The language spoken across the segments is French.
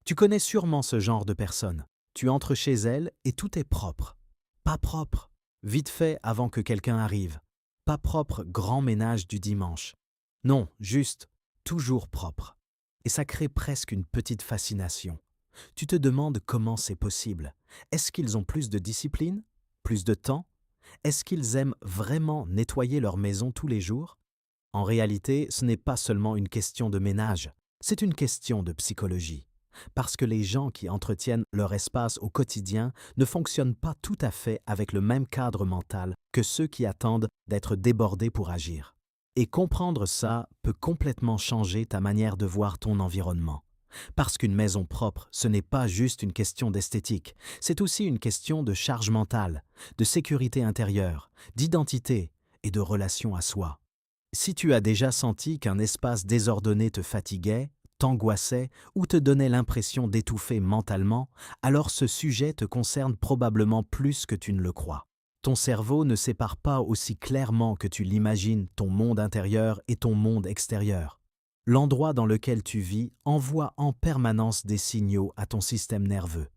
Tu connais sûrement ce genre de personne. Tu entres chez elle et tout est propre. Pas propre, vite fait avant que quelqu'un arrive. Pas propre, grand ménage du dimanche. Non, juste, toujours propre. Et ça crée presque une petite fascination. Tu te demandes comment c'est possible. Est-ce qu'ils ont plus de discipline? Plus de temps? Est-ce qu'ils aiment vraiment nettoyer leur maison tous les jours? En réalité, ce n'est pas seulement une question de ménage, c'est une question de psychologie. Parce que les gens qui entretiennent leur espace au quotidien ne fonctionnent pas tout à fait avec le même cadre mental que ceux qui attendent d'être débordés pour agir. Et comprendre ça peut complètement changer ta manière de voir ton environnement. Parce qu'une maison propre, ce n'est pas juste une question d'esthétique, c'est aussi une question de charge mentale, de sécurité intérieure, d'identité et de relation à soi. Si tu as déjà senti qu'un espace désordonné te fatiguait, t'angoissait ou te donnait l'impression d'étouffer mentalement, alors ce sujet te concerne probablement plus que tu ne le crois. Ton cerveau ne sépare pas aussi clairement que tu l'imagines ton monde intérieur et ton monde extérieur. L'endroit dans lequel tu vis envoie en permanence des signaux à ton système nerveux.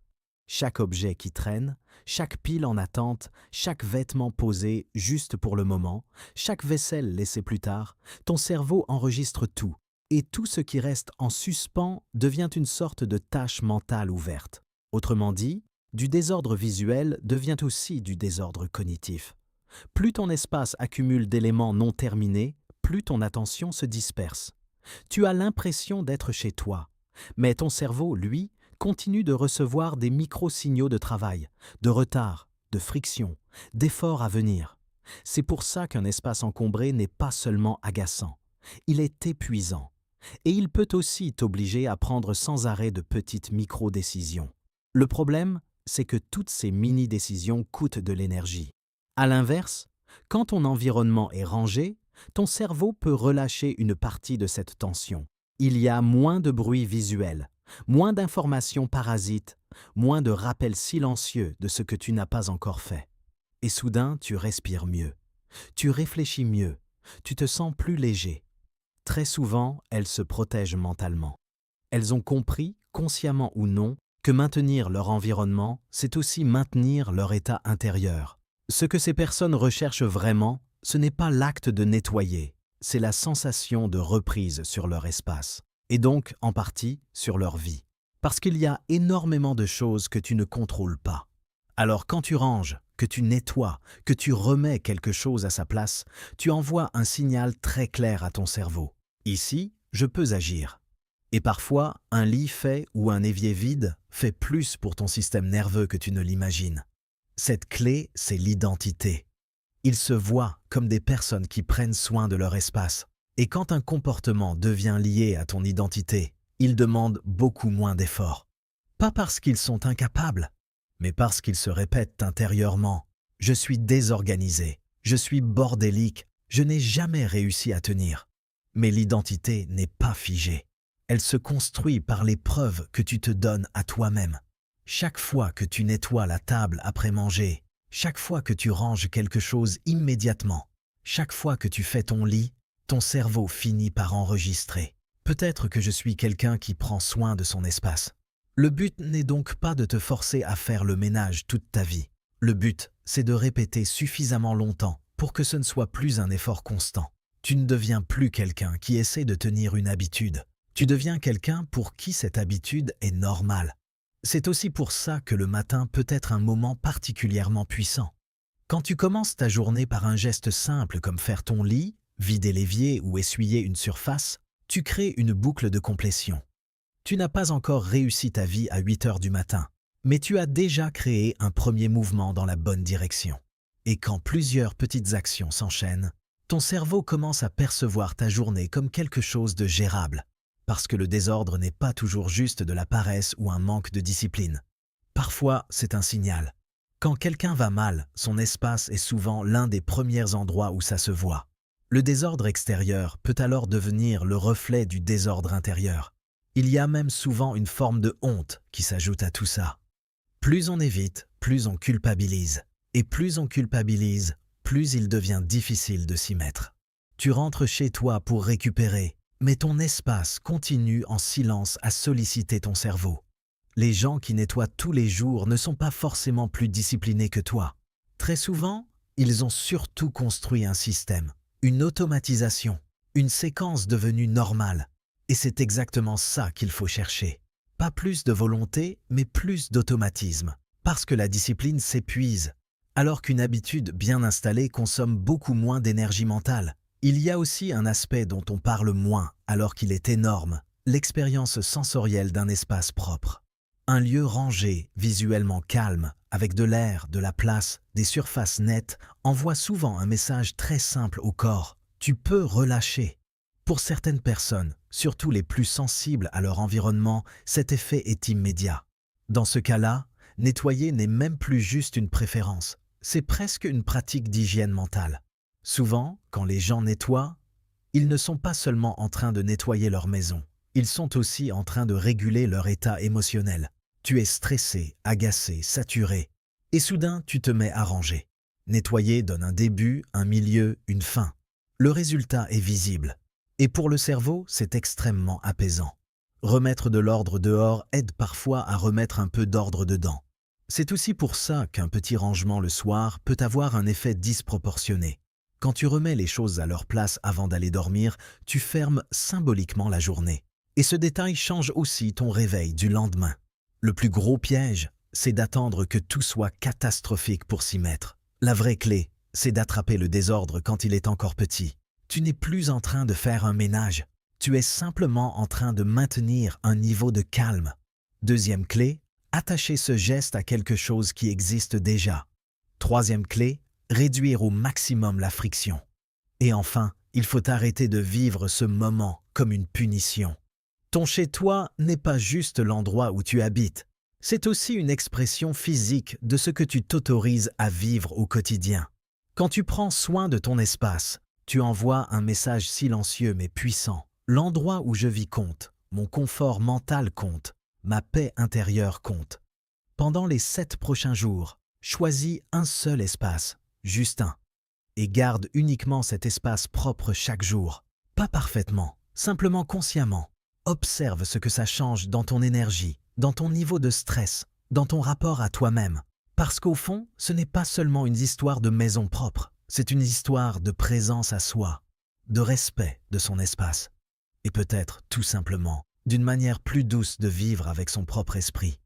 Chaque objet qui traîne, chaque pile en attente, chaque vêtement posé juste pour le moment, chaque vaisselle laissée plus tard, ton cerveau enregistre tout, et tout ce qui reste en suspens devient une sorte de tâche mentale ouverte. Autrement dit, du désordre visuel devient aussi du désordre cognitif. Plus ton espace accumule d'éléments non terminés, plus ton attention se disperse. Tu as l'impression d'être chez toi, mais ton cerveau, lui, continue de recevoir des micro-signaux de travail, de retard, de friction, d'efforts à venir. C'est pour ça qu'un espace encombré n'est pas seulement agaçant, il est épuisant. Et il peut aussi t'obliger à prendre sans arrêt de petites micro-décisions. Le problème, c'est que toutes ces mini-décisions coûtent de l'énergie. À l'inverse, quand ton environnement est rangé, ton cerveau peut relâcher une partie de cette tension. Il y a moins de bruit visuel, moins d'informations parasites, moins de rappels silencieux de ce que tu n'as pas encore fait. Et soudain, tu respires mieux, tu réfléchis mieux, tu te sens plus léger. Très souvent, elles se protègent mentalement. Elles ont compris, consciemment ou non, que maintenir leur environnement, c'est aussi maintenir leur état intérieur. Ce que ces personnes recherchent vraiment, ce n'est pas l'acte de nettoyer, c'est la sensation de reprise sur leur espace, et donc, en partie, sur leur vie. Parce qu'il y a énormément de choses que tu ne contrôles pas. Alors quand tu ranges, que tu nettoies, que tu remets quelque chose à sa place, tu envoies un signal très clair à ton cerveau. Ici, je peux agir. Et parfois, un lit fait ou un évier vide fait plus pour ton système nerveux que tu ne l'imagines. Cette clé, c'est l'identité. Ils se voient comme des personnes qui prennent soin de leur espace. Et quand un comportement devient lié à ton identité, ils demandent beaucoup moins d'efforts. Pas parce qu'ils sont incapables, mais parce qu'ils se répètent intérieurement. Je suis désorganisé, je suis bordélique, je n'ai jamais réussi à tenir. Mais l'identité n'est pas figée. Elle se construit par les preuves que tu te donnes à toi-même. Chaque fois que tu nettoies la table après manger, chaque fois que tu ranges quelque chose immédiatement, chaque fois que tu fais ton lit, ton cerveau finit par enregistrer. Peut-être que je suis quelqu'un qui prend soin de son espace. Le but n'est donc pas de te forcer à faire le ménage toute ta vie. Le but, c'est de répéter suffisamment longtemps pour que ce ne soit plus un effort constant. Tu ne deviens plus quelqu'un qui essaie de tenir une habitude. Tu deviens quelqu'un pour qui cette habitude est normale. C'est aussi pour ça que le matin peut être un moment particulièrement puissant. Quand tu commences ta journée par un geste simple comme faire ton lit, vider l'évier ou essuyer une surface, tu crées une boucle de complétion. Tu n'as pas encore réussi ta vie à 8 heures du matin, mais tu as déjà créé un premier mouvement dans la bonne direction. Et quand plusieurs petites actions s'enchaînent, ton cerveau commence à percevoir ta journée comme quelque chose de gérable, parce que le désordre n'est pas toujours juste de la paresse ou un manque de discipline. Parfois, c'est un signal. Quand quelqu'un va mal, son espace est souvent l'un des premiers endroits où ça se voit. Le désordre extérieur peut alors devenir le reflet du désordre intérieur. Il y a même souvent une forme de honte qui s'ajoute à tout ça. Plus on évite, plus on culpabilise. Et plus on culpabilise, plus il devient difficile de s'y mettre. Tu rentres chez toi pour récupérer, mais ton espace continue en silence à solliciter ton cerveau. Les gens qui nettoient tous les jours ne sont pas forcément plus disciplinés que toi. Très souvent, ils ont surtout construit un système, une automatisation, une séquence devenue normale. Et c'est exactement ça qu'il faut chercher. Pas plus de volonté, mais plus d'automatisme. Parce que la discipline s'épuise, alors qu'une habitude bien installée consomme beaucoup moins d'énergie mentale. Il y a aussi un aspect dont on parle moins, alors qu'il est énorme, l'expérience sensorielle d'un espace propre. Un lieu rangé, visuellement calme, avec de l'air, de la place, des surfaces nettes, envoie souvent un message très simple au corps. Tu peux relâcher. Pour certaines personnes, surtout les plus sensibles à leur environnement, cet effet est immédiat. Dans ce cas-là, nettoyer n'est même plus juste une préférence, c'est presque une pratique d'hygiène mentale. Souvent, quand les gens nettoient, ils ne sont pas seulement en train de nettoyer leur maison, ils sont aussi en train de réguler leur état émotionnel. Tu es stressé, agacé, saturé, et soudain tu te mets à ranger. Nettoyer donne un début, un milieu, une fin. Le résultat est visible. Et pour le cerveau, c'est extrêmement apaisant. Remettre de l'ordre dehors aide parfois à remettre un peu d'ordre dedans. C'est aussi pour ça qu'un petit rangement le soir peut avoir un effet disproportionné. Quand tu remets les choses à leur place avant d'aller dormir, tu fermes symboliquement la journée. Et ce détail change aussi ton réveil du lendemain. Le plus gros piège, c'est d'attendre que tout soit catastrophique pour s'y mettre. La vraie clé, c'est d'attraper le désordre quand il est encore petit. Tu n'es plus en train de faire un ménage, tu es simplement en train de maintenir un niveau de calme. Deuxième clé, attacher ce geste à quelque chose qui existe déjà. Troisième clé, réduire au maximum la friction. Et enfin, il faut arrêter de vivre ce moment comme une punition. Ton chez-toi n'est pas juste l'endroit où tu habites, c'est aussi une expression physique de ce que tu t'autorises à vivre au quotidien. Quand tu prends soin de ton espace, tu envoies un message silencieux mais puissant. L'endroit où je vis compte, mon confort mental compte, ma paix intérieure compte. Pendant les 7 prochains jours, choisis un seul espace, juste un, et garde uniquement cet espace propre chaque jour. Pas parfaitement, simplement consciemment. Observe ce que ça change dans ton énergie, dans ton niveau de stress, dans ton rapport à toi-même. Parce qu'au fond, ce n'est pas seulement une histoire de maison propre, c'est une histoire de présence à soi, de respect de son espace, et peut-être, tout simplement, d'une manière plus douce de vivre avec son propre esprit.